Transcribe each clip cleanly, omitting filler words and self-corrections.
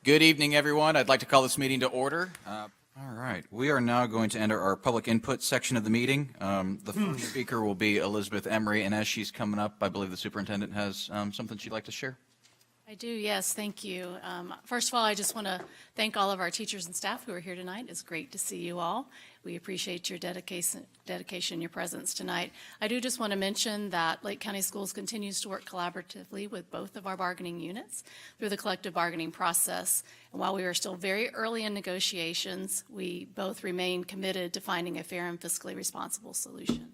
Good evening, everyone. I'd like to call this meeting to order. All right, we are now going to enter our public input section of the meeting. The first speaker will be Elizabeth Emery, and as she's coming up, I believe the superintendent has something she'd like to share. I do, yes, thank you. First of all, I just want to thank all of our teachers and staff who are here tonight. It's great to see you all. We appreciate your dedication, your presence tonight. I do just want to mention that Lake County Schools continues to work collaboratively with both of our bargaining units through the collective bargaining process. And while we are still very early in negotiations, we both remain committed to finding a fair and fiscally responsible solution.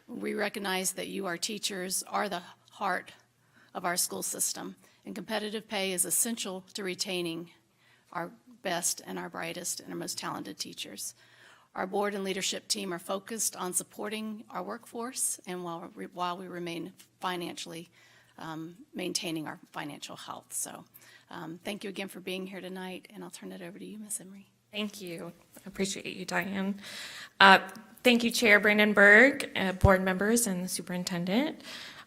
We recognize that you, our teachers, are the heart of our school system, and competitive pay is essential to retaining our best and our brightest and our most talented teachers. Our board and leadership team are focused on supporting our workforce and while we remain financially maintaining our financial health. So thank you again for being here tonight, and I'll turn it over to you, Ms. Emery. Thank you. I appreciate you, Diane. Thank you, Chair Brandenburg, board members, and the superintendent.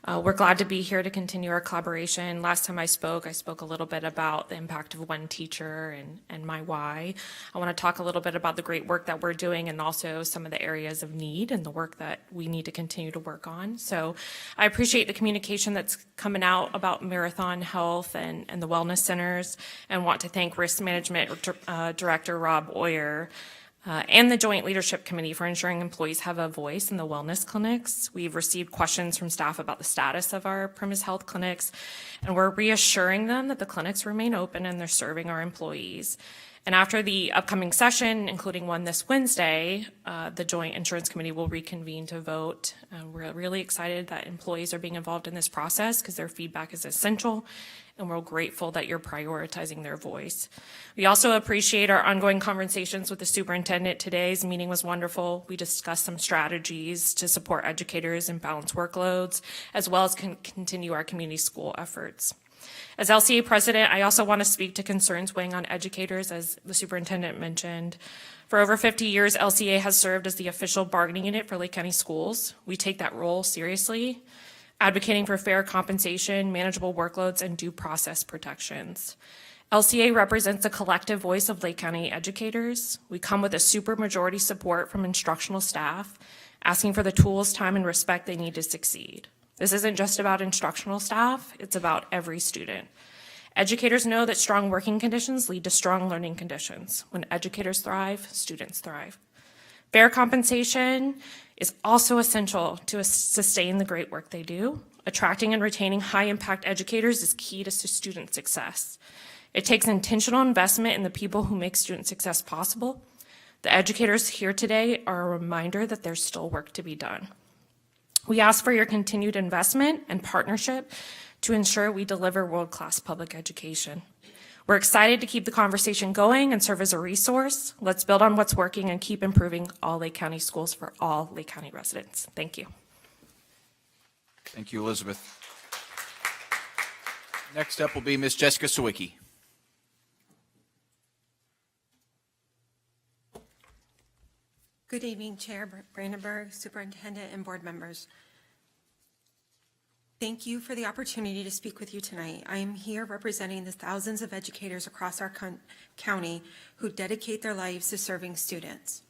We're glad to be here to continue our collaboration. Last time I spoke a little bit about the impact of one teacher and my why. I want to talk a little bit about the great work that we're doing and also some of the areas of need and the work that we need to continue to work on. So I appreciate the communication that's coming out about Marathon Health and the wellness centers, and want to thank Risk Management Director Rob Oyer and the Joint Leadership Committee for ensuring employees have a voice in the wellness clinics. We've received questions from staff about the status of our premise health clinics, and we're reassuring them that the clinics remain open and they're serving our employees. And after the upcoming session, including one this Wednesday, the Joint Insurance Committee will reconvene to vote. We're really excited that employees are being involved in this process because their feedback is essential, and we're grateful that you're prioritizing their voice. We also appreciate our ongoing conversations with the superintendent. Today's meeting was wonderful. We discussed some strategies to support educators and balance workloads, as well as continue our community school efforts. As LCEA president, I also want to speak to concerns weighing on educators, as the superintendent mentioned. For over 50 years, LCEA has served as the official bargaining unit for Lake County Schools. We take that role seriously, advocating for fair compensation, manageable workloads, and due process protections. LCEA represents the collective voice of Lake County educators. We come with a supermajority support from instructional staff, asking for the tools, time, and respect they need to succeed. This isn't just about instructional staff, it's about every student. Educators know that strong working conditions lead to strong learning conditions. When educators thrive, students thrive. Fair compensation is also essential to sustain the great work they do. Attracting and retaining high-impact educators is key to student success. It takes intentional investment in the people who make student success possible. The educators here today are a reminder that there's still work to be done. We ask for your continued investment and partnership to ensure we deliver world-class public education. We're excited to keep the conversation going and serve as a resource. Let's build on what's working and keep improving all Lake County schools for all Lake County residents. Thank you. Thank you, Elizabeth. Next up will be Ms. Jessica Sawicki. Good evening, Chair Brandenburg, Superintendent, and board members. Thank you for the opportunity to speak with you tonight. I am here representing the thousands of educators across our county who dedicate their lives to serving students.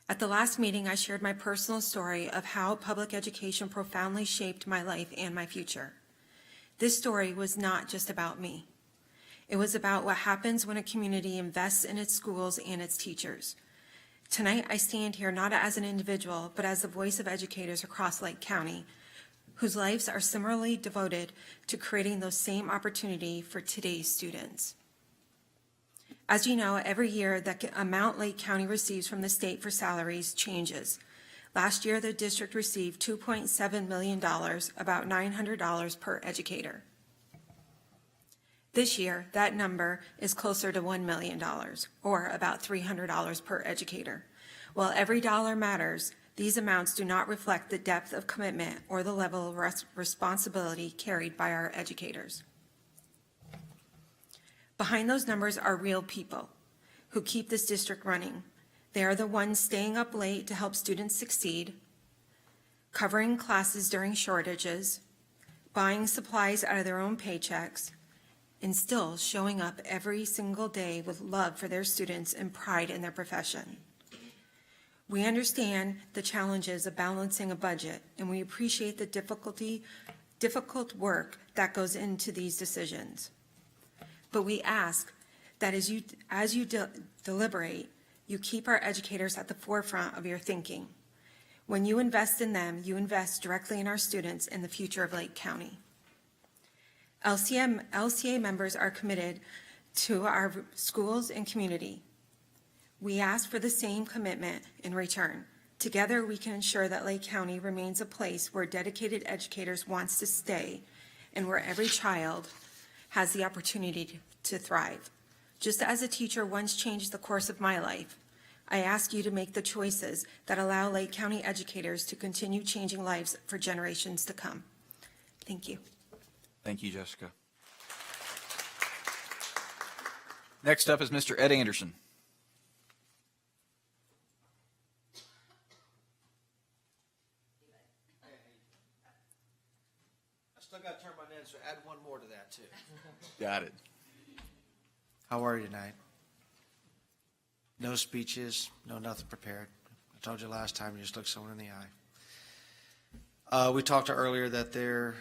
At the last meeting, I shared my personal story of how public education profoundly shaped my life and my future. This story was not just about me. It was about what happens when a community invests in its schools and its teachers. Tonight, I stand here not as an individual, but as the voice of educators across Lake County, whose lives are similarly devoted to creating those same opportunity for today's students. As you know, every year the amount Lake County receives from the state for salaries changes. Last year, the district received $2.7 million, about $900 per educator. This year, that number is closer to $1 million, or about $300 per educator. While every dollar matters, these amounts do not reflect the depth of commitment or the level of responsibility carried by our educators. Behind those numbers are real people who keep this district running. They are the ones staying up late to help students succeed, covering classes during shortages, buying supplies out of their own paychecks, and still showing up every single day with love for their students and pride in their profession. We understand the challenges of balancing a budget, and we appreciate the difficult work that goes into these decisions. But we ask that as you deliberate, you keep our educators at the forefront of your thinking. When you invest in them, you invest directly in our students and the future of Lake County. LCA members are committed to our schools and community. We ask for the same commitment in return. Together, we can ensure that Lake County remains a place where dedicated educators wants to stay and where every child has the opportunity to thrive. Just as a teacher once changed the course of my life, I ask you to make the choices that allow Lake County educators to continue changing lives for generations to come. Thank you. Thank you, Jessica. Next up is Mr. Ed Anderson. I still got to turn my in, so add one more to that, too. Got it. How are you tonight? No speeches, no nothing prepared. I told you last time, you just look someone in the eye. We talked earlier that their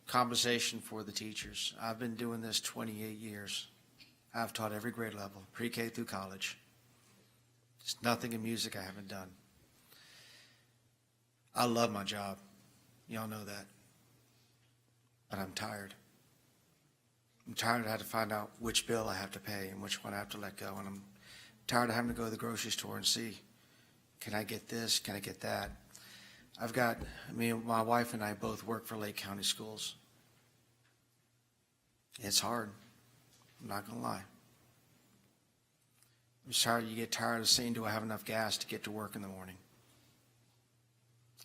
compensation for the teachers. I've been doing this 28 years. I've taught every grade level, pre-K through college. There's nothing in music I haven't done. I love my job. Y'all know that. But I'm tired. I'm tired of having to find out which bill I have to pay and which one I have to let go. And I'm tired of having to go to the grocery store and see, can I get this? Can I get that? My wife and I both work for Lake County Schools. It's hard. I'm not going to lie. I'm sorry you get tired of saying, do I have enough gas to get to work in the morning?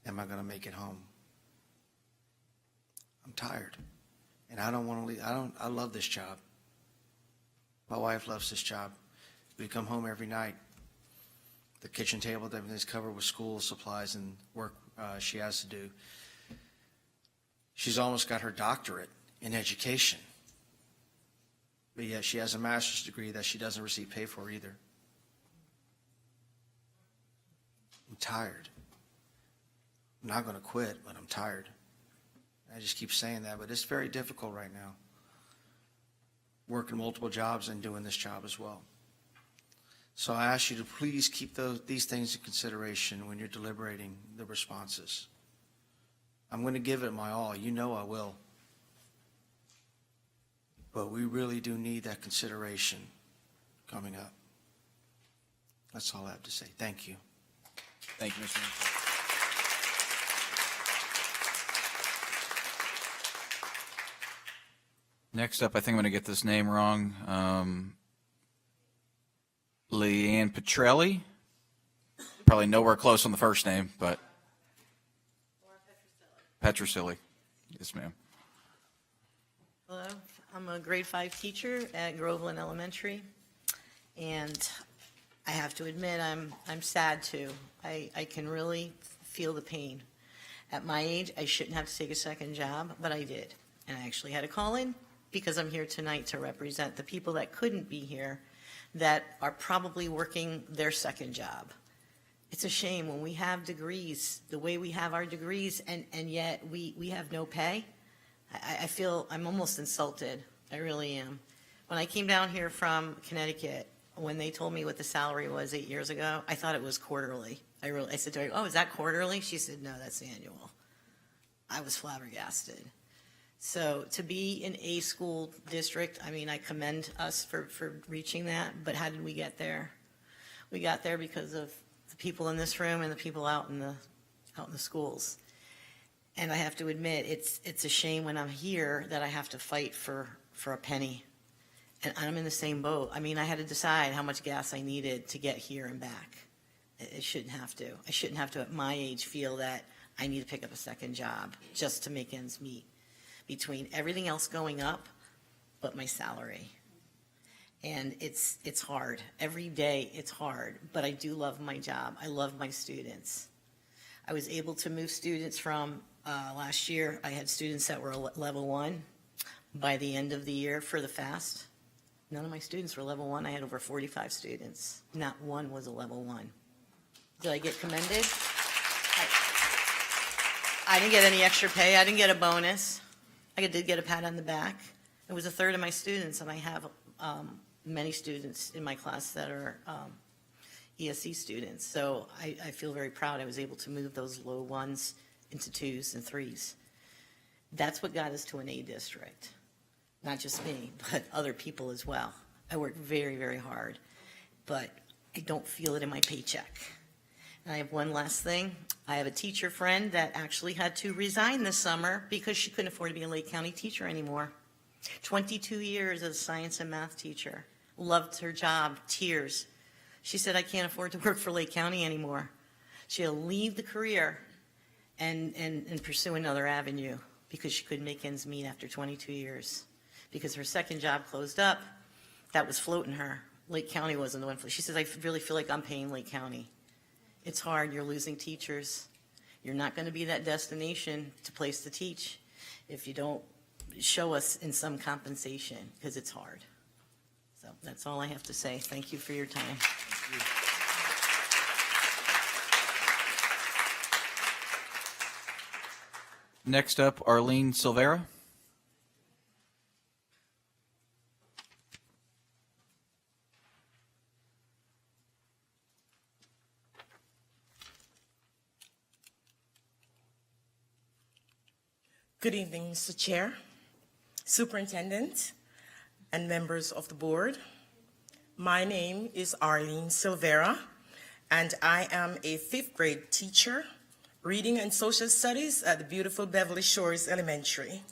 Am I going to make it home? I'm tired. And I don't want to leave. I love this job. My wife loves this job. We come home every night. The kitchen table, everything's covered with school supplies and work she has to do. She's almost got her doctorate in education. But yet she has a master's degree that she doesn't receive pay for either. I'm tired. I'm not going to quit, but I'm tired. I just keep saying that, but it's very difficult right now. Working multiple jobs and doing this job as well. So I ask you to please keep these things in consideration when you're deliberating the responses. I'm going to give it my all. You know I will. But we really do need that consideration coming up. That's all I have to say. Thank you. Thank you, Mr. Anderson. Next up, I think I'm going to get this name wrong. Leanne Petrelli. Probably nowhere close on the first name, but Petrosilli. Yes, ma'am. Hello, I'm a grade 5 teacher at Groveland Elementary, and I have to admit I'm sad too. I can really feel the pain. At my age, I shouldn't have to take a second job, but I did. And I actually had to call in because I'm here tonight to represent the people that couldn't be here that are probably working their second job. It's a shame when we have degrees, the way we have our degrees, and yet we have no pay. I feel I'm almost insulted. I really am. When I came down here from Connecticut, when they told me what the salary was 8 years ago, I thought it was quarterly. I said to her, oh, is that quarterly? She said, no, that's annual. I was flabbergasted. So to be in a school district, I mean, I commend us for reaching that, but how did we get there? We got there because of the people in this room and the people out in the schools. And I have to admit, it's a shame when I'm here that I have to fight for a penny. And I'm in the same boat. I mean, I had to decide how much gas I needed to get here and back. I shouldn't have to. I shouldn't have to, at my age, feel that I need to pick up a second job just to make ends meet between everything else going up but my salary. And it's hard. Every day it's hard, but I do love my job. I love my students. I was able to move students from last year. I had students that were level 1. by the end of the year for the FAST, none of my students were level 1. I had over 45 students. Not one was a level 1. Did I get commended? I didn't get any extra pay. I didn't get a bonus. I did get a pat on the back. It was a third of my students, and I have many students in my class that are ESE students. So I feel very proud I was able to move those low 1s into 2s and 3s. That's what got us to an A district. Not just me, but other people as well. I worked very, very hard, but I don't feel it in my paycheck. And I have one last thing. I have a teacher friend that actually had to resign this summer because she couldn't afford to be a Lake County teacher anymore. 22 years as a science and math teacher. Loved her job, tears. She said, I can't afford to work for Lake County anymore. She'll leave the career and pursue another avenue because she couldn't make ends meet after 22 years. Because her second job closed up, that was floating her. Lake County wasn't the one. She says, I really feel like I'm paying Lake County. It's hard. You're losing teachers. You're not going to be that destination to place to teach if you don't show us in some compensation, because it's hard. So that's all I have to say. Thank you for your time. Next up, Arlene Silvera. Good evening, Mr. Chair, Superintendent, and members of the board. My name is Arlene Silvera, and I am a 5th grade teacher, reading and social studies at the beautiful Beverly Shores Elementary.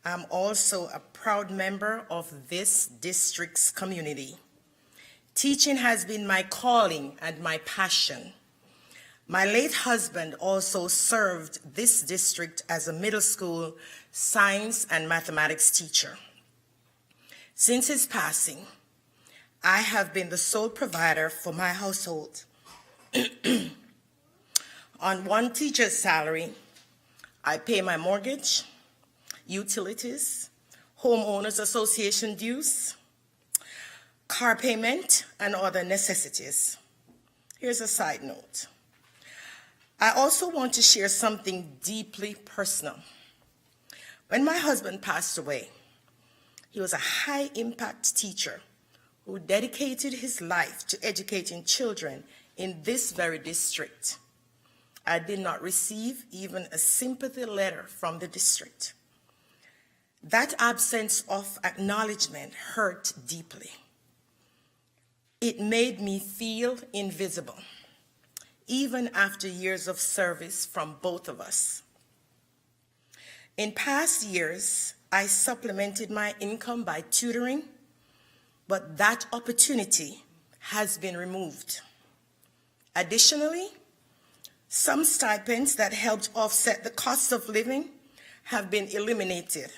I'm also a proud member of this district's community. Teaching has been my calling and my passion. My late husband also served this district as a middle school science and mathematics teacher. Since his passing, I have been the sole provider for my household. On one teacher's salary, I pay my mortgage, utilities, homeowners association dues, car payment, and other necessities. Here's a side note. I also want to share something deeply personal. When my husband passed away, he was a high-impact teacher who dedicated his life to educating children in this very district. I did not receive even a sympathy letter from the district. That absence of acknowledgement hurt deeply. It made me feel invisible, even after years of service from both of us. In past years, I supplemented my income by tutoring, but that opportunity has been removed. Additionally, some stipends that helped offset the cost of living have been eliminated.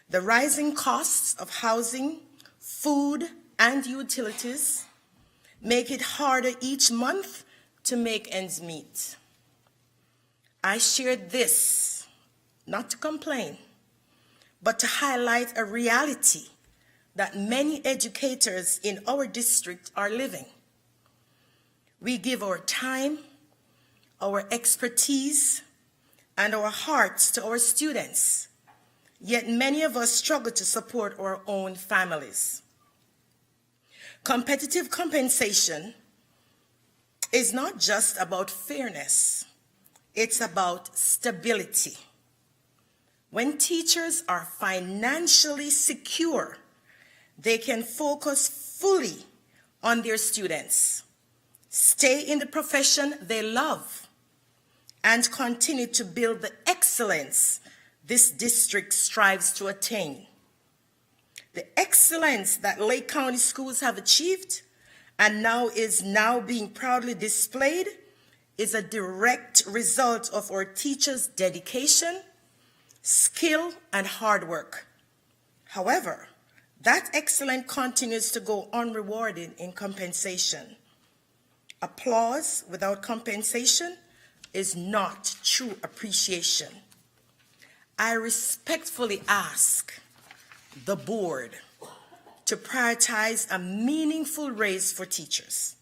The rising costs of housing, food, and utilities make it harder each month to make ends meet. I shared this, not to complain, but to highlight a reality that many educators in our district are living. We give our time, our expertise, and our hearts to our students, yet many of us struggle to support our own families. Competitive compensation is not just about fairness, it's about stability. When teachers are financially secure, they can focus fully on their students, stay in the profession they love, and continue to build the excellence this district strives to attain. The excellence that Lake County schools have achieved and now is being proudly displayed is a direct result of our teachers' dedication, skill, and hard work. However, that excellence continues to go unrewarded in compensation. Applause without compensation is not true appreciation. I respectfully ask the board to prioritize a meaningful raise for teachers.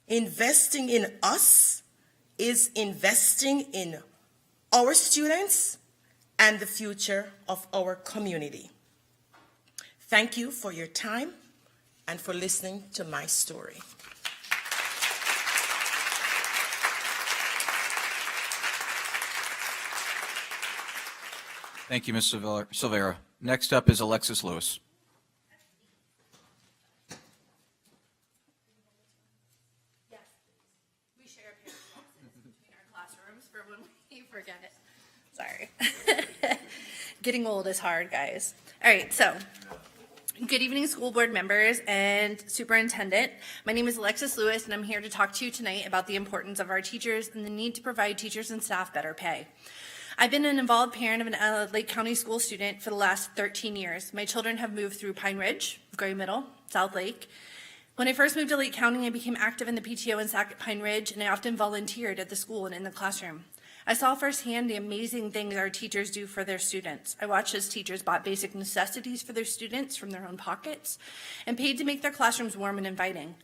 Investing in us is investing in our students and the future of our community. Thank you for your time and for listening to my story. Thank you, Ms. Silvera. Next up is Alexis Lewis. Yes, we share a pair of boxes between our classrooms for when we forget it. Sorry. Getting old is hard, guys. All right, so good evening, school board members and superintendent. My name is Alexis Lewis, and I'm here to talk to you tonight about the importance of our teachers and the need to provide teachers and staff better pay. I've been an involved parent of an Lake County school student for the last 13 years. My children have moved through Pine Ridge, Gray Middle, South Lake. When I first moved to Lake County, I became active in the PTO in Sac Pine Ridge, and I often volunteered at the school and in the classroom. I saw firsthand the amazing things our teachers do for their students. I watched as teachers bought basic necessities for their students from their own pockets and paid to make their classrooms warm and inviting.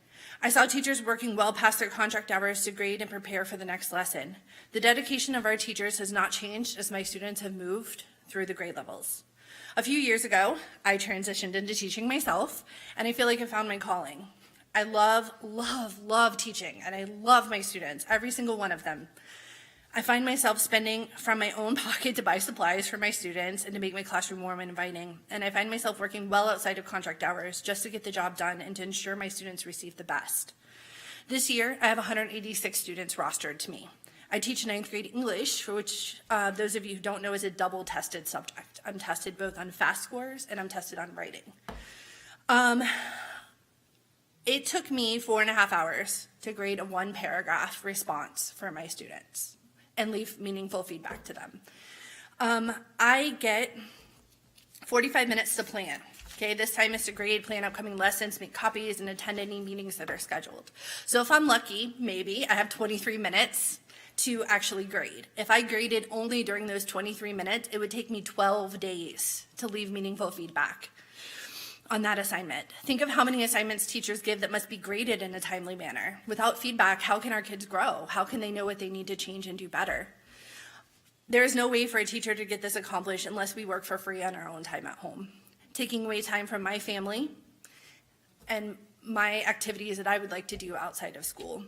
I saw teachers working well past their contract hours to grade and prepare for the next lesson. The dedication of our teachers has not changed as my students have moved through the grade levels. A few years ago, I transitioned into teaching myself, and I feel like I found my calling. I love teaching, and I love my students, every single one of them. I find myself spending from my own pocket to buy supplies for my students and to make my classroom warm and inviting. And I find myself working well outside of contract hours just to get the job done and to ensure my students receive the best. This year, I have 186 students rostered to me. I teach 9th grade English, for which those of you who don't know is a double tested subject. I'm tested both on fast scores and I'm tested on writing. It took me 4.5 hours to grade a 1-paragraph response for my students and leave meaningful feedback to them. I get 45 minutes to plan. Okay, this time is to grade, plan upcoming lessons, make copies, and attend any meetings that are scheduled. So if I'm lucky, maybe I have 23 minutes to actually grade. If I graded only during those 23 minutes, it would take me 12 days to leave meaningful feedback on that assignment. Think of how many assignments teachers give that must be graded in a timely manner. Without feedback, how can our kids grow? How can they know what they need to change and do better? There is no way for a teacher to get this accomplished unless we work for free on our own time at home. Taking away time from my family and my activities that I would like to do outside of school.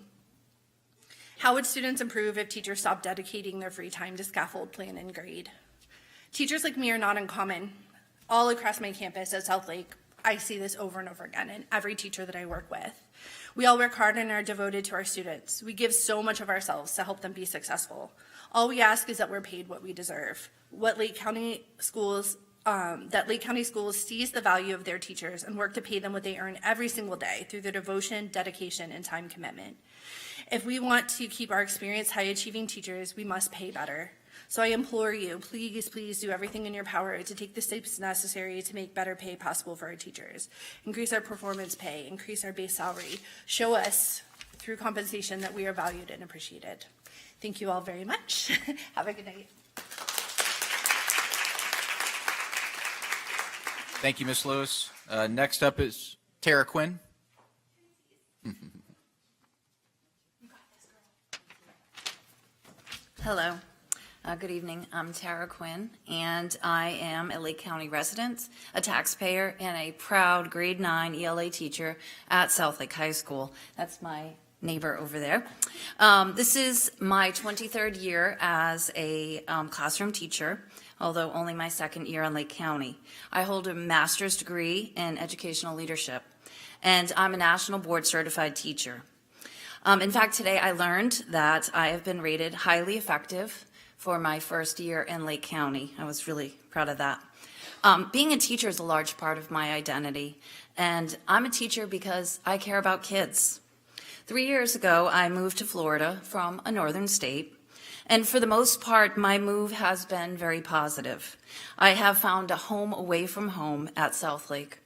How would students improve if teachers stopped dedicating their free time to scaffold, plan, and grade? Teachers like me are not uncommon. All across my campus at South Lake, I see this over and over again in every teacher that I work with. We all work hard and are devoted to our students. We give so much of ourselves to help them be successful. All we ask is that we're paid what we deserve. That Lake County schools sees the value of their teachers and work to pay them what they earn every single day through their devotion, dedication, and time commitment. If we want to keep our experienced, high-achieving teachers, we must pay better. So I implore you, please do everything in your power to take the steps necessary to make better pay possible for our teachers. Increase our performance pay, increase our base salary. Show us through compensation that we are valued and appreciated. Thank you all very much. Have a good night. Thank you, Ms. Lewis. Next up is Tara Quinn. Hello. Good evening. I'm Tara Quinn, and I am a Lake County resident, a taxpayer, and a proud grade 9 ELA teacher at South Lake High School. That's my neighbor over there. This is my 23rd year as a classroom teacher, although only my 2nd year in Lake County. I hold a master's degree in educational leadership, and I'm a national board certified teacher. In fact, today I learned that I have been rated highly effective for my first year in Lake County. I was really proud of that. Being a teacher is a large part of my identity, and I'm a teacher because I care about kids. 3 years ago, I moved to Florida from a northern state, and for the most part, my move has been very positive. I have found a home away from home at South Lake,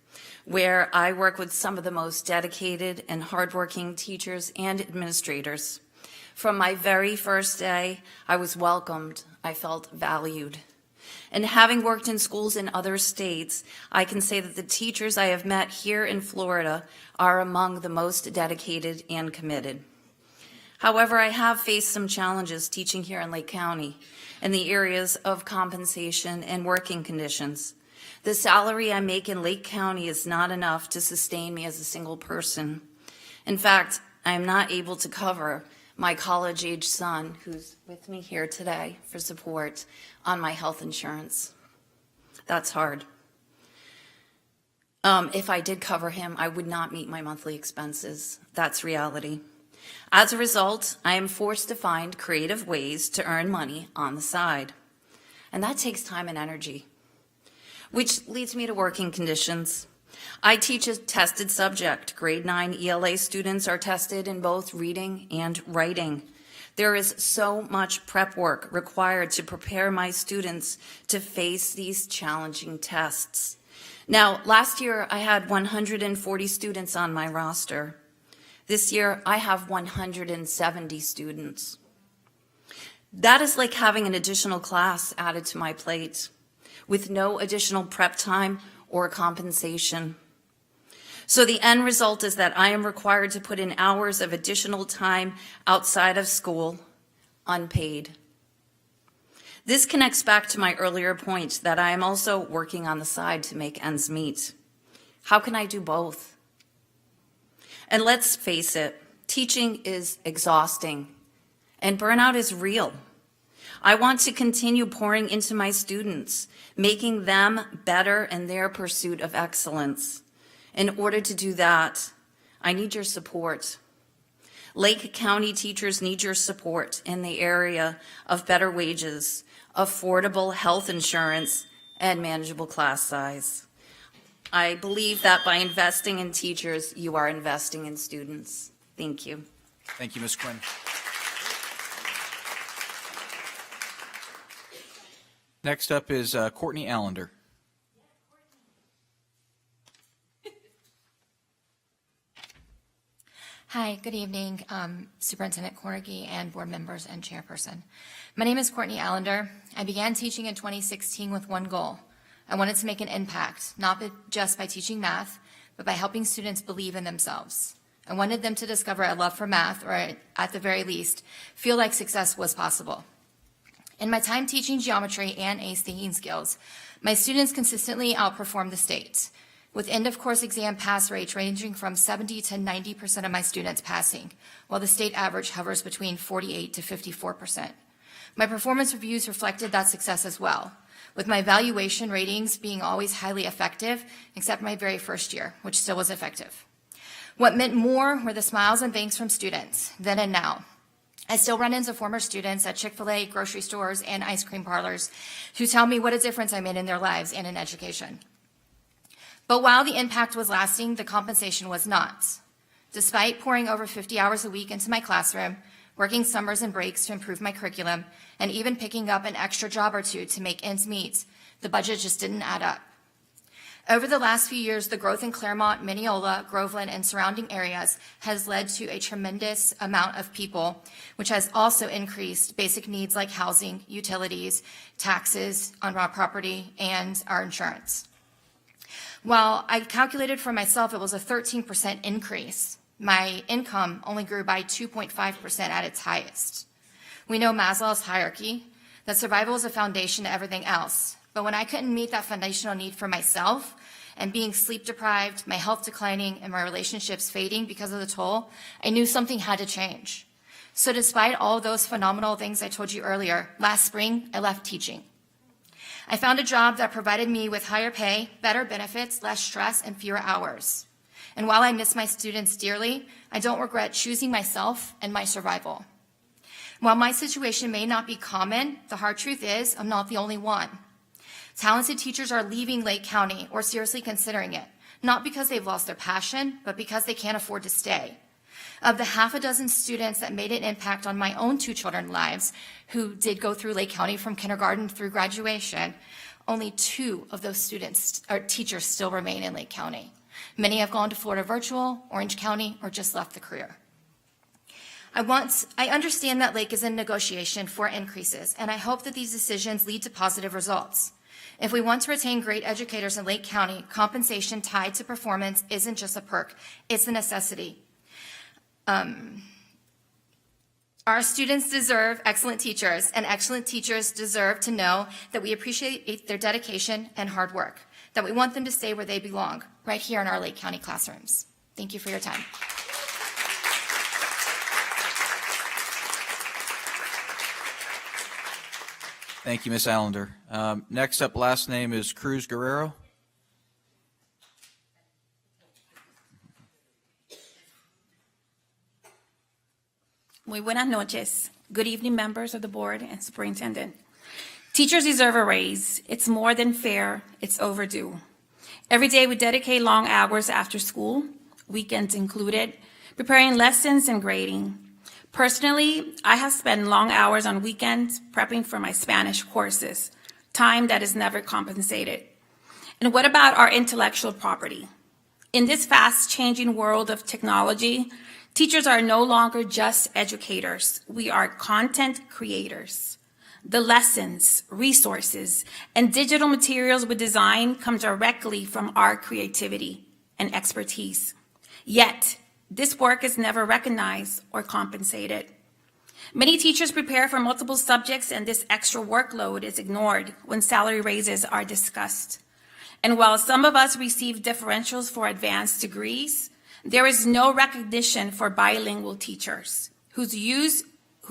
where I work with some of the most dedicated and hardworking teachers and administrators. From my very first day, I was welcomed. I felt valued. And having worked in schools in other states, I can say that the teachers I have met here in Florida are among the most dedicated and committed. However, I have faced some challenges teaching here in Lake County in the areas of compensation and working conditions. The salary I make in Lake County is not enough to sustain me as a single person. In fact, I am not able to cover my college-age son, who's with me here today for support, on my health insurance. That's hard. If I did cover him, I would not meet my monthly expenses. That's reality. As a result, I am forced to find creative ways to earn money on the side. And that takes time and energy, which leads me to working conditions. I teach a tested subject. Grade 9 ELA students are tested in both reading and writing. There is so much prep work required to prepare my students to face these challenging tests. Now, last year I had 140 students on my roster. This year I have 170 students. That is like having an additional class added to my plate with no additional prep time or compensation. So the end result is that I am required to put in hours of additional time outside of school, unpaid. This connects back to my earlier point that I am also working on the side to make ends meet. How can I do both? And let's face it, teaching is exhausting and burnout is real. I want to continue pouring into my students, making them better in their pursuit of excellence. In order to do that, I need your support. Lake County teachers need your support in the area of better wages, affordable health insurance, and manageable class size. I believe that by investing in teachers, you are investing in students. Thank you. Thank you, Ms. Quinn. Next up is Courtney Allender. Hi, good evening, Superintendent Corrigan and board members and chairperson. My name is Courtney Allender. I began teaching in 2016 with one goal. I wanted to make an impact, not just by teaching math, but by helping students believe in themselves. I wanted them to discover a love for math, or at the very least, feel like success was possible. In my time teaching geometry and ACE thinking skills, my students consistently outperformed the state, with end-of-course exam pass rates ranging from 70 to 90% of my students passing, while the state average hovers between 48 to 54%. My performance reviews reflected that success as well, with my evaluation ratings being always highly effective, except my very first year, which still was effective. What meant more were the smiles and thanks from students, then and now. I still run into former students at Chick-fil-A, grocery stores, and ice cream parlors who tell me what a difference I made in their lives and in education. But while the impact was lasting, the compensation was not. Despite pouring over 50 hours a week into my classroom, working summers and breaks to improve my curriculum, and even picking up an extra job or two to make ends meet, the budget just didn't add up. Over the last few years, the growth in Claremont, Mineola, Groveland, and surrounding areas has led to a tremendous amount of people, which has also increased basic needs like housing, utilities, taxes on our property, and our insurance. While I calculated for myself it was a 13% increase, my income only grew by 2.5% at its highest. We know Maslow's hierarchy, that survival is a foundation to everything else. But when I couldn't meet that foundational need for myself, and being sleep deprived, my health declining, and my relationships fading because of the toll, I knew something had to change. So despite all those phenomenal things I told you earlier, last spring, I left teaching. I found a job that provided me with higher pay, better benefits, less stress, and fewer hours. And while I miss my students dearly, I don't regret choosing myself and my survival. While my situation may not be common, the hard truth is I'm not the only one. Talented teachers are leaving Lake County or seriously considering it, not because they've lost their passion, but because they can't afford to stay. Of the half a dozen students that made an impact on my own two children's lives who did go through Lake County from kindergarten through graduation, only 2 of those students or teachers still remain in Lake County. Many have gone to Florida Virtual, Orange County, or just left the career. I understand that Lake is in negotiation for increases, and I hope that these decisions lead to positive results. If we want to retain great educators in Lake County, compensation tied to performance isn't just a perk, it's a necessity. Our students deserve excellent teachers, and excellent teachers deserve to know that we appreciate their dedication and hard work, that we want them to stay where they belong, right here in our Lake County classrooms. Thank you for your time. Thank you, Ms. Allender. Next up, last name is Cruz Guerrero. Muy buenas noches. Good evening, members of the board and superintendent. Teachers deserve a raise. It's more than fair. It's overdue. Every day we dedicate long hours after school, weekends included, preparing lessons and grading. Personally, I have spent long hours on weekends prepping for my Spanish courses, time that is never compensated. And what about our intellectual property? In this fast-changing world of technology, teachers are no longer just educators. We are content creators. The lessons, resources, and digital materials we design come directly from our creativity and expertise. Yet, this work is never recognized or compensated. Many teachers prepare for multiple subjects, and this extra workload is ignored when salary raises are discussed. And while some of us receive differentials for advanced degrees, there is no recognition for bilingual teachers who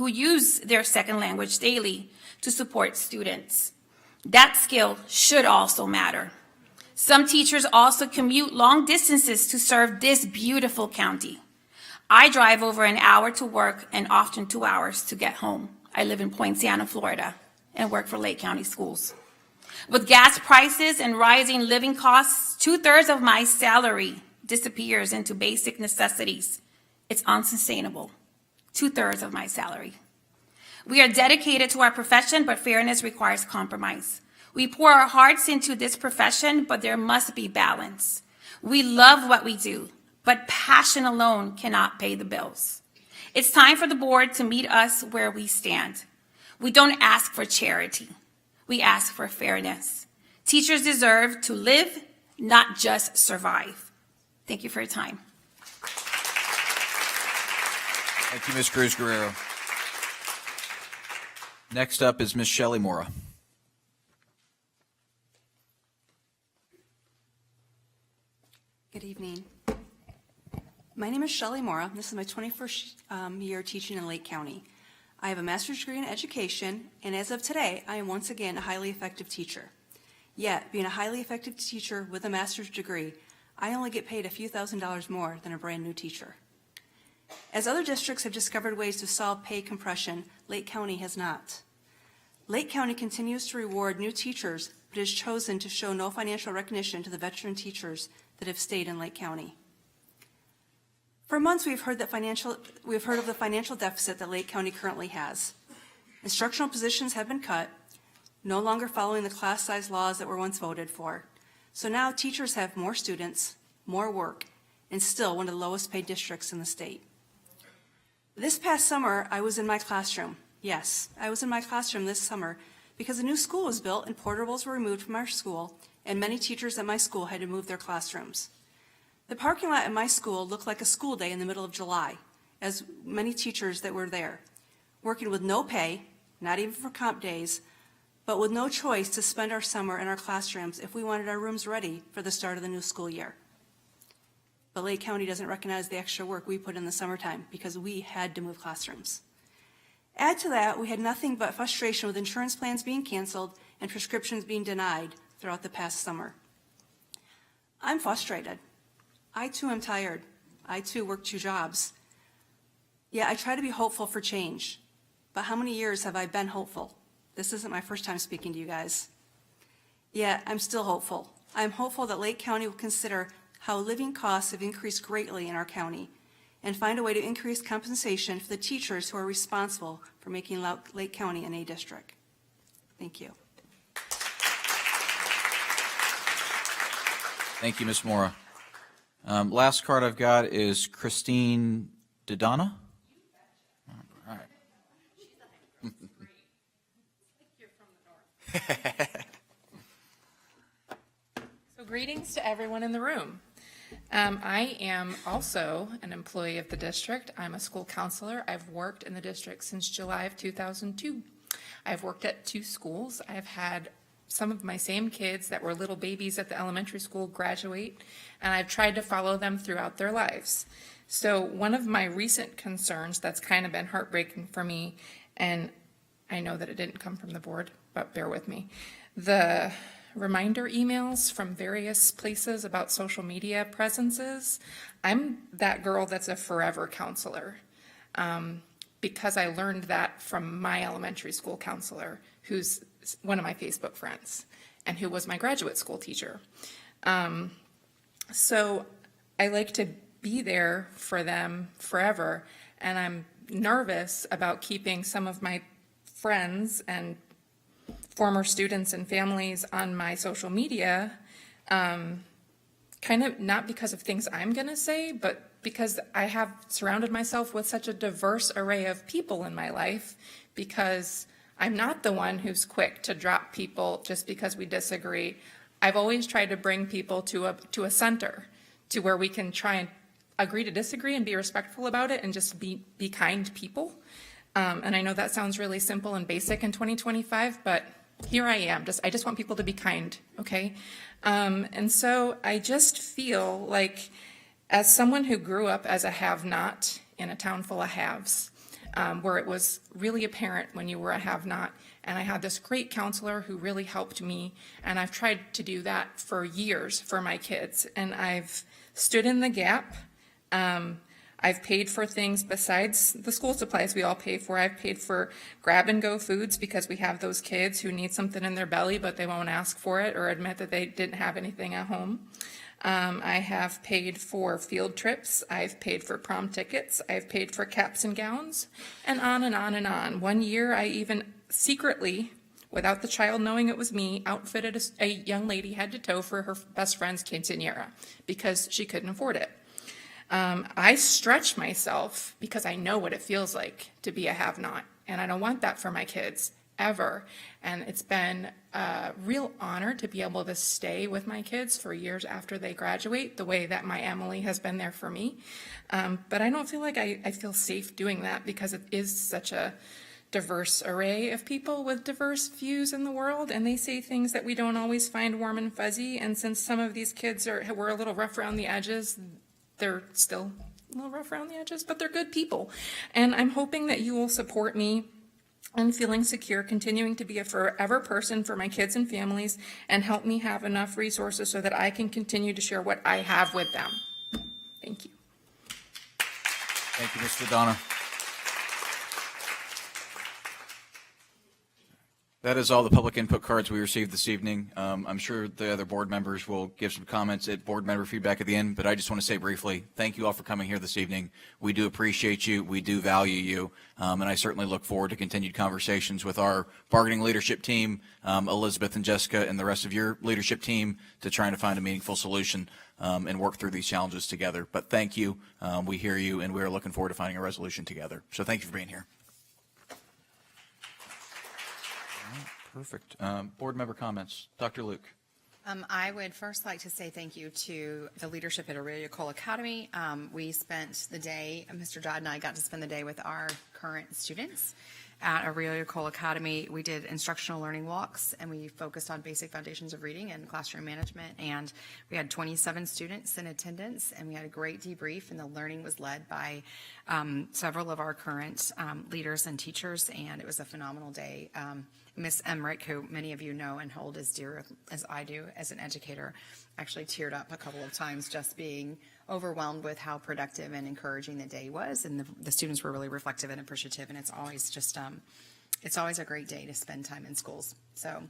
use their second language daily to support students. That skill should also matter. Some teachers also commute long distances to serve this beautiful county. I drive over an hour to work and often 2 hours to get home. I live in Poinciana, Florida, and work for Lake County Schools. With gas prices and rising living costs, 2/3 of my salary disappears into basic necessities. It's unsustainable. 2/3 of my salary. We are dedicated to our profession, but fairness requires compromise. We pour our hearts into this profession, but there must be balance. We love what we do, but passion alone cannot pay the bills. It's time for the board to meet us where we stand. We don't ask for charity. We ask for fairness. Teachers deserve to live, not just survive. Thank you for your time. Thank you, Ms. Cruz Guerrero. Next up is Ms. Shelley Mora. Good evening. My name is Shelley Mora. This is my 21st year teaching in Lake County. I have a master's degree in education, and as of today, I am once again a highly effective teacher. Yet, being a highly effective teacher with a master's degree, I only get paid a few $1,000s more than a brand new teacher. As other districts have discovered ways to solve pay compression, Lake County has not. Lake County continues to reward new teachers, but has chosen to show no financial recognition to the veteran teachers that have stayed in Lake County. For months, we've heard of the financial deficit that Lake County currently has. Instructional positions have been cut, no longer following the class size laws that were once voted for. So now teachers have more students, more work, and still one of the lowest paid districts in the state. This past summer, I was in my classroom. Yes, I was in my classroom this summer because a new school was built and portables were removed from our school, and many teachers at my school had to move their classrooms. The parking lot at my school looked like a school day in the middle of July, as many teachers that were there, working with no pay, not even for comp days, but with no choice to spend our summer in our classrooms if we wanted our rooms ready for the start of the new school year. But Lake County doesn't recognize the extra work we put in the summertime because we had to move classrooms. Add to that, we had nothing but frustration with insurance plans being canceled and prescriptions being denied throughout the past summer. I'm frustrated. I too am tired. I too work 2 jobs. Yeah, I try to be hopeful for change. But how many years have I been hopeful? This isn't my first time speaking to you guys. Yeah, I'm still hopeful. I'm hopeful that Lake County will consider how living costs have increased greatly in our county and find a way to increase compensation for the teachers who are responsible for making Lake County an A district. Thank you. Thank you, Ms. Mora. Last card I've got is Christine Dodonna. So greetings to everyone in the room. I am also an employee of the district. I'm a school counselor. I've worked in the district since July of 2002. I've worked at 2 schools. I've had some of my same kids that were little babies at the elementary school graduate, and I've tried to follow them throughout their lives. So one of my recent concerns that's kind of been heartbreaking for me, and I know that it didn't come from the board, but bear with me. The reminder emails from various places about social media presences. I'm that girl that's a forever counselor because I learned that from my elementary school counselor, who's one of my Facebook friends and who was my graduate school teacher. So I like to be there for them forever, and I'm nervous about keeping some of my friends and former students and families on my social media, kind of not because of things I'm going to say, but because I have surrounded myself with such a diverse array of people in my life, because I'm not the one who's quick to drop people just because we disagree. I've always tried to bring people to a center, to where we can try and agree to disagree and be respectful about it and just be kind people. And I know that sounds really simple and basic in 2025, but here I am. I just want people to be kind, okay? And so I just feel like, as someone who grew up as a have-not in a town full of haves, where it was really apparent when you were a have-not, and I had this great counselor who really helped me, and I've tried to do that for years for my kids, and I've stood in the gap. I've paid for things besides the school supplies we all pay for. I've paid for grab-and-go foods because we have those kids who need something in their belly, but they won't ask for it or admit that they didn't have anything at home. I have paid for field trips. I've paid for prom tickets. I've paid for caps and gowns, and on and on and on. One year, I even secretly, without the child knowing it was me, outfitted a young lady head to toe for her best friend's quinceañera because she couldn't afford it. I stretch myself because I know what it feels like to be a have-not, and I don't want that for my kids, ever. And it's been a real honor to be able to stay with my kids for years after they graduate, the way that my Emily has been there for me. But I don't feel like I feel safe doing that because it is such a diverse array of people with diverse views in the world, and they say things that we don't always find warm and fuzzy. And since some of these kids were a little rough around the edges, they're still a little rough around the edges, but they're good people. And I'm hoping that you will support me in feeling secure, continuing to be a forever person for my kids and families, and help me have enough resources so that I can continue to share what I have with them. Thank you. Thank you, Ms. Fadana. That is all the public input cards we received this evening. I'm sure the other board members will give some comments at board member feedback at the end, but I just want to say briefly, thank you all for coming here this evening. We do appreciate you. We do value you. And I certainly look forward to continued conversations with our bargaining leadership team, Elizabeth and Jessica, and the rest of your leadership team to trying to find a meaningful solution and work through these challenges together. But thank you. We hear you, and we are looking forward to finding a resolution together. So thank you for being here. Perfect. Board member comments. Dr. Luke. I would first like to say thank you to the leadership at Aurelia Cole Academy. We spent the day, Mr. Dodd and I got to spend the day with our current students at Aurelia Cole Academy. We did instructional learning walks, and we focused on basic foundations of reading and classroom management. And we had 27 students in attendance, and we had a great debrief, and the learning was led by several of our current leaders and teachers, and it was a phenomenal day. Miss Emmerich, who many of you know and hold as dear as I do as an educator, actually teared up a couple of times just being overwhelmed with how productive and encouraging the day was, and the students were really reflective and appreciative, and it's always just, it's always a great day to spend time in schools. So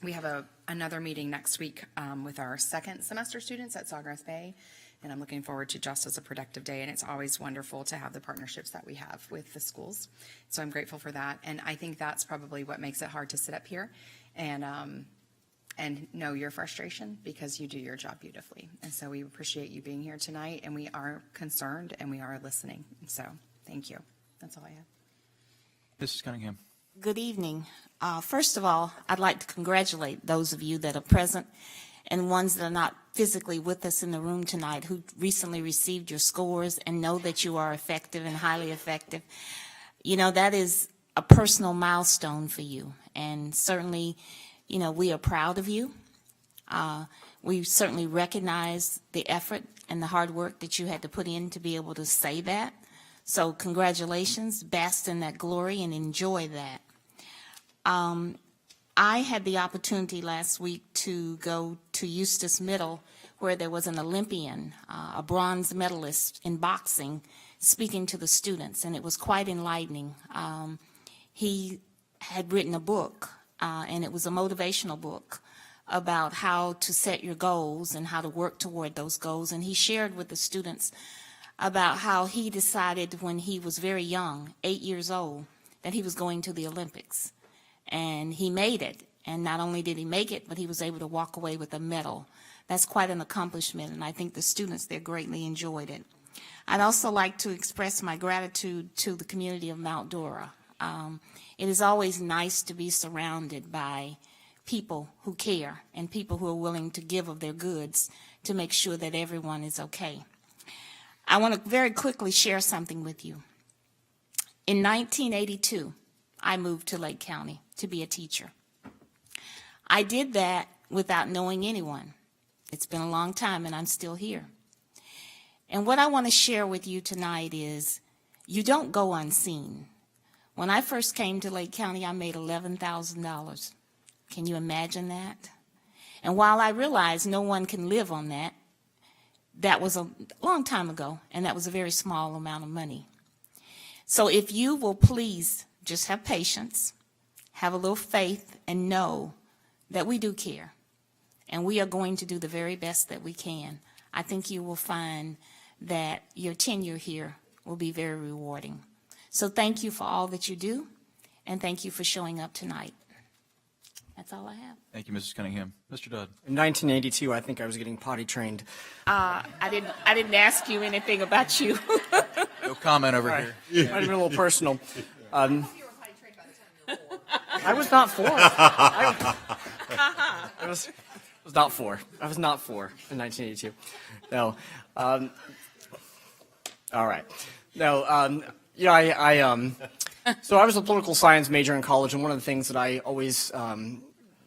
we have another meeting next week with our second semester students at Sawgrass Bay, and I'm looking forward to just as a productive day, and it's always wonderful to have the partnerships that we have with the schools. So I'm grateful for that, and I think that's probably what makes it hard to sit up here and know your frustration, because you do your job beautifully. And so we appreciate you being here tonight, and we are concerned and we are listening. So thank you. That's all I have. Mrs. Cunningham. Good evening. First of all, I'd like to congratulate those of you that are present and ones that are not physically with us in the room tonight who recently received your scores and know that you are effective and highly effective. You know, that is a personal milestone for you. And certainly, you know, we are proud of you. We certainly recognize the effort and the hard work that you had to put in to be able to say that. So congratulations, bask in that glory and enjoy that. I had the opportunity last week to go to Eustis Middle, where there was an Olympian, a bronze medalist in boxing, speaking to the students, and it was quite enlightening. He had written a book, and it was a motivational book about how to set your goals and how to work toward those goals. And he shared with the students about how he decided when he was very young, 8 years old, that he was going to the Olympics. And he made it. And not only did he make it, but he was able to walk away with a medal. That's quite an accomplishment, and I think the students there greatly enjoyed it. I'd also like to express my gratitude to the community of Mount Dora. It is always nice to be surrounded by people who care and people who are willing to give of their goods to make sure that everyone is okay. I want to very quickly share something with you. In 1982, I moved to Lake County to be a teacher. I did that without knowing anyone. It's been a long time, and I'm still here. And what I want to share with you tonight is you don't go unseen. When I first came to Lake County, I made $11,000. Can you imagine that? And while I realize no one can live on that, that was a long time ago, and that was a very small amount of money. So if you will please just have patience, have a little faith, and know that we do care, and we are going to do the very best that we can, I think you will find that your tenure here will be very rewarding. So thank you for all that you do, and thank you for showing up tonight. That's all I have. Thank you, Mrs. Cunningham. Mr. Dodd. In 1982, I think I was getting potty trained. I didn't ask you anything about you. No comment over Right. here. Might have been a little personal. I was not 4. I was not 4. I was not 4 in 1982. No. All right. No. So I was a political science major in college, and one of the things that I always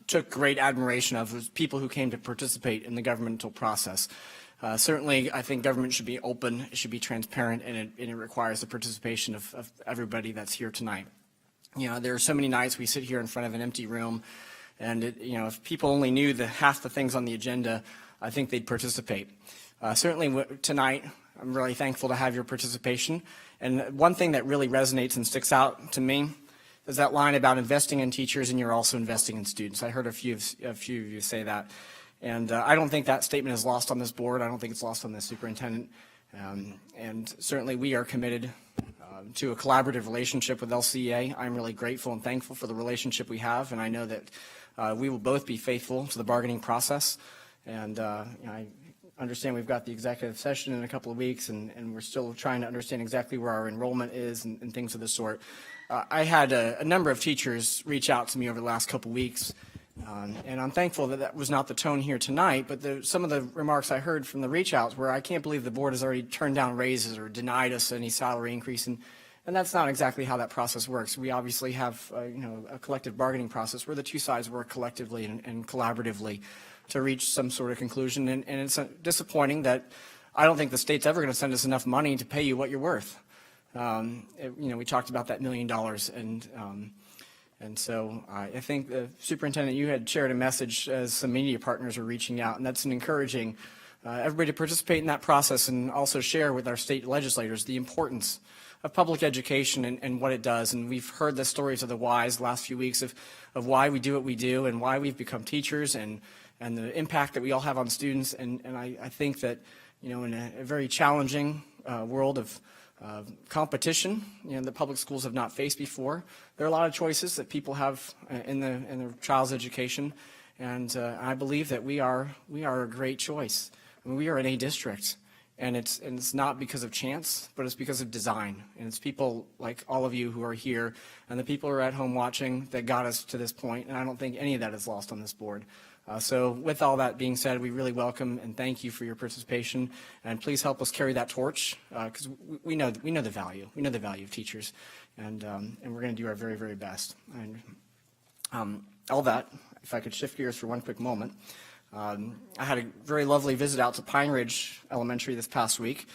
took great admiration of was people who came to participate in the governmental process. Certainly, I think government should be open, it should be transparent, and it requires the participation of everybody that's here tonight. You know, there are so many nights we sit here in front of an empty room, and if people only knew half the things on the agenda, I think they'd participate. Certainly tonight, I'm really thankful to have your participation. And one thing that really resonates and sticks out to me is that line about investing in teachers and you're also investing in students. I heard a few of you say that. And I don't think that statement is lost on this board. I don't think it's lost on the superintendent. And certainly we are committed to a collaborative relationship with LCEA. I'm really grateful and thankful for the relationship we have, and I know that we will both be faithful to the bargaining process. And I understand we've got the executive session in a couple of weeks, and we're still trying to understand exactly where our enrollment is and things of this sort. I had a number of teachers reach out to me over the last couple of weeks, and I'm thankful that that was not the tone here tonight, but some of the remarks I heard from the reach outs were, I can't believe the board has already turned down raises or denied us any salary increase, and that's not exactly how that process works. We obviously have a collective bargaining process where the two sides work collectively and collaboratively to reach some sort of conclusion, and it's disappointing that I don't think the state's ever going to send us enough money to pay you what you're worth. We talked about that $1 million, and so I think the superintendent, you had shared a message as some media partners are reaching out, and that's an encouraging everybody to participate in that process and also share with our state legislators the importance of public education and what it does. And we've heard the stories of the whys the last few weeks of why we do what we do and why we've become teachers and the impact that we all have on students. And I think that, in a very challenging world of competition, that public schools have not faced before, there are a lot of choices that people have in their child's education. And I believe that we are a great choice. I mean, we are in a district. And it's not because of chance, but it's because of design. And it's people like all of you who are here and the people who are at home watching that got us to this point. And I don't think any of that is lost on this board. So with all that being said, we really welcome and thank you for your participation. And please help us carry that torch, because we know the value. We know the value of teachers. And we're going to do our very, very best. And all that, if I could shift gears for one quick moment. I had a very lovely visit out to Pine Ridge Elementary this past week.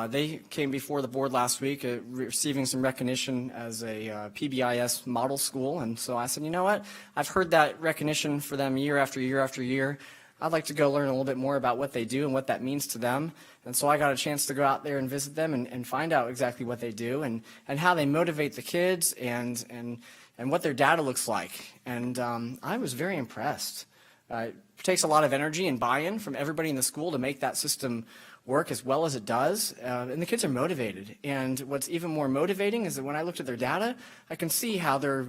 They came before the board last week, receiving some recognition as a PBIS model school. And so I said, you know what? I've heard that recognition for them year after year after year. I'd like to go learn a little bit more about what they do and what that means to them. And so I got a chance to go out there and visit them and find out exactly what they do and how they motivate the kids and what their data looks like. And I was very impressed. It takes a lot of energy and buy-in from everybody in the school to make that system work as well as it does, and the kids are motivated. And what's even more motivating is that when I looked at their data, I can see how they're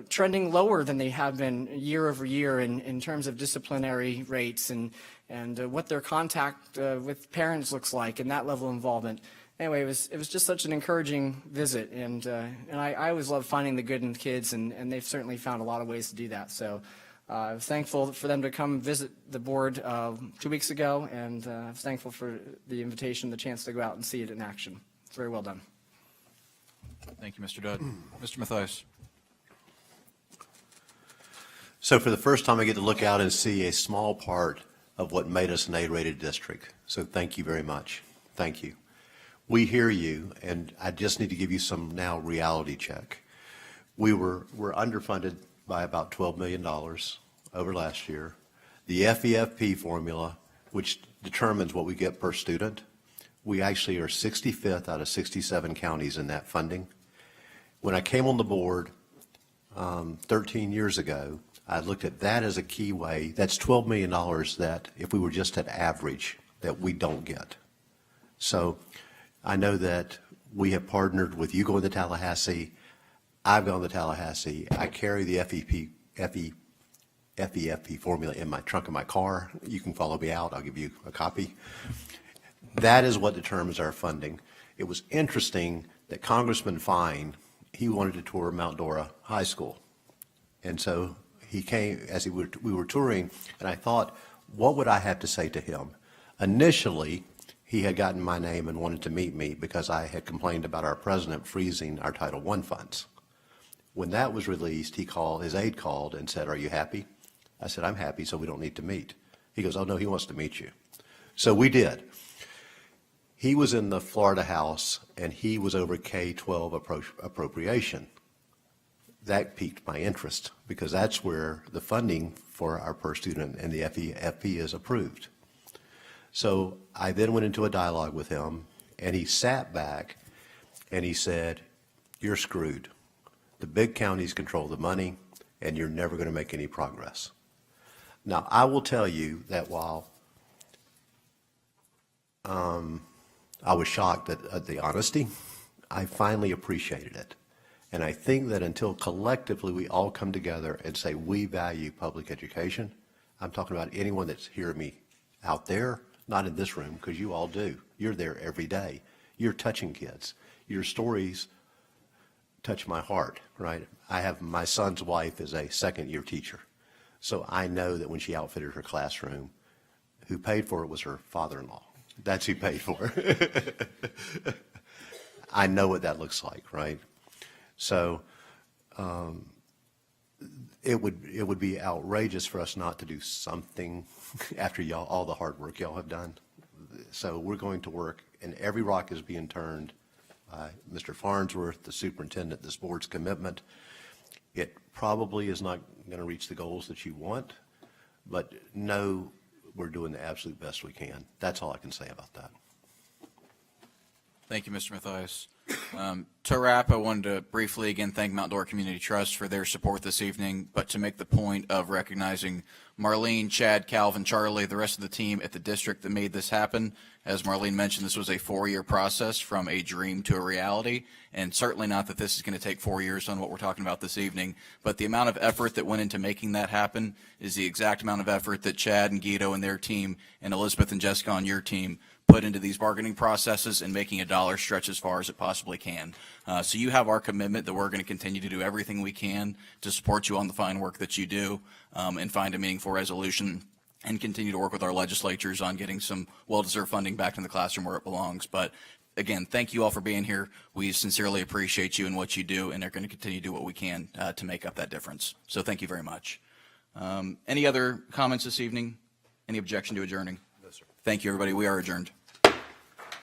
trending lower than they have been year over year in terms of disciplinary rates and what their contact with parents looks like and that level of involvement. Anyway, it was just such an encouraging visit, and I always love finding the good in kids, and they've certainly found a lot of ways to do that. So I was thankful for them to come visit the board 2 weeks ago, and I was thankful for the invitation, the chance to go out and see it in action. It's very well done. Thank you, Mr. Dodd. Mr. Mathias. So for the first time, I get to look out and see a small part of what made us an A-rated district. So thank you very much. Thank you. We hear you, and I just need to give you some now reality check. We're underfunded by about $12 million over last year. The FEFP formula, which determines what we get per student, we actually are 65th out of 67 counties in that funding. When I came on the board 13 years ago, I looked at that as a key way. That's $12 million that if we were just at average, that we don't get. So I know that we have partnered with you going to Tallahassee. I've gone to Tallahassee. I carry the FEFP formula in my trunk of my car. You can follow me out. I'll give you a copy. That is what determines our funding. It was interesting that Congressman Fine, he wanted to tour Mount Dora High School. And so he came as we were touring, and I thought, what would I have to say to him? Initially, he had gotten my name and wanted to meet me because I had complained about our president freezing our Title I funds. When that was released, his aide called and said, "Are you happy?" I said, "I'm happy, so we don't need to meet." He goes, "Oh, no, he wants to meet you." So we did. He was in the Florida House, and he was over K-12 appropriation. That piqued my interest because that's where the funding for our per student and the FEFP is approved. So I then went into a dialogue with him, and he sat back and he said, "You're screwed. The big counties control the money, and you're never going to make any progress." Now, I will tell you that while I was shocked at the honesty, I finally appreciated it. And I think that until collectively we all come together and say we value public education, I'm talking about anyone that's hearing me out there, not in this room, because you all do. You're there every day. You're touching kids. Your stories touch my heart, right? My son's wife is a second-year teacher. So I know that when she outfitted her classroom, who paid for it was her father-in-law. That's who paid for it. I know what that looks like, right? So it would be outrageous for us not to do something after y'all, all the hard work y'all have done. So we're going to work, and every rock is being turned by Mr. Farnsworth, the superintendent, this board's commitment. It probably is not going to reach the goals that you want, but know we're doing the absolute best we can. That's all I can say about that. Thank you, Mr. Mathias. To wrap, I wanted to briefly again thank Mount Dora Community Trust for their support this evening, but to make the point of recognizing Marlene, Chad, Calvin, Charlie, the rest of the team at the district that made this happen. As Marlene mentioned, this was a 4-year process from a dream to a reality, and certainly not that this is going to take 4 years on what we're talking about this evening, but the amount of effort that went into making that happen is the exact amount of effort that Chad and Guido and their team and Elizabeth and Jessica on your team put into these bargaining processes and making a dollar stretch as far as it possibly can. So you have our commitment that we're going to continue to do everything we can to support you on the fine work that you do, and find a meaningful resolution and continue to work with our legislatures on getting some well-deserved funding back in the classroom where it belongs. But again, thank you all for being here. We sincerely appreciate you and what you do, and are going to continue to do what we can to make up that difference. So thank you very much. Any other comments this evening? Any objection to adjourning? No, sir. Thank you, everybody. We are adjourned.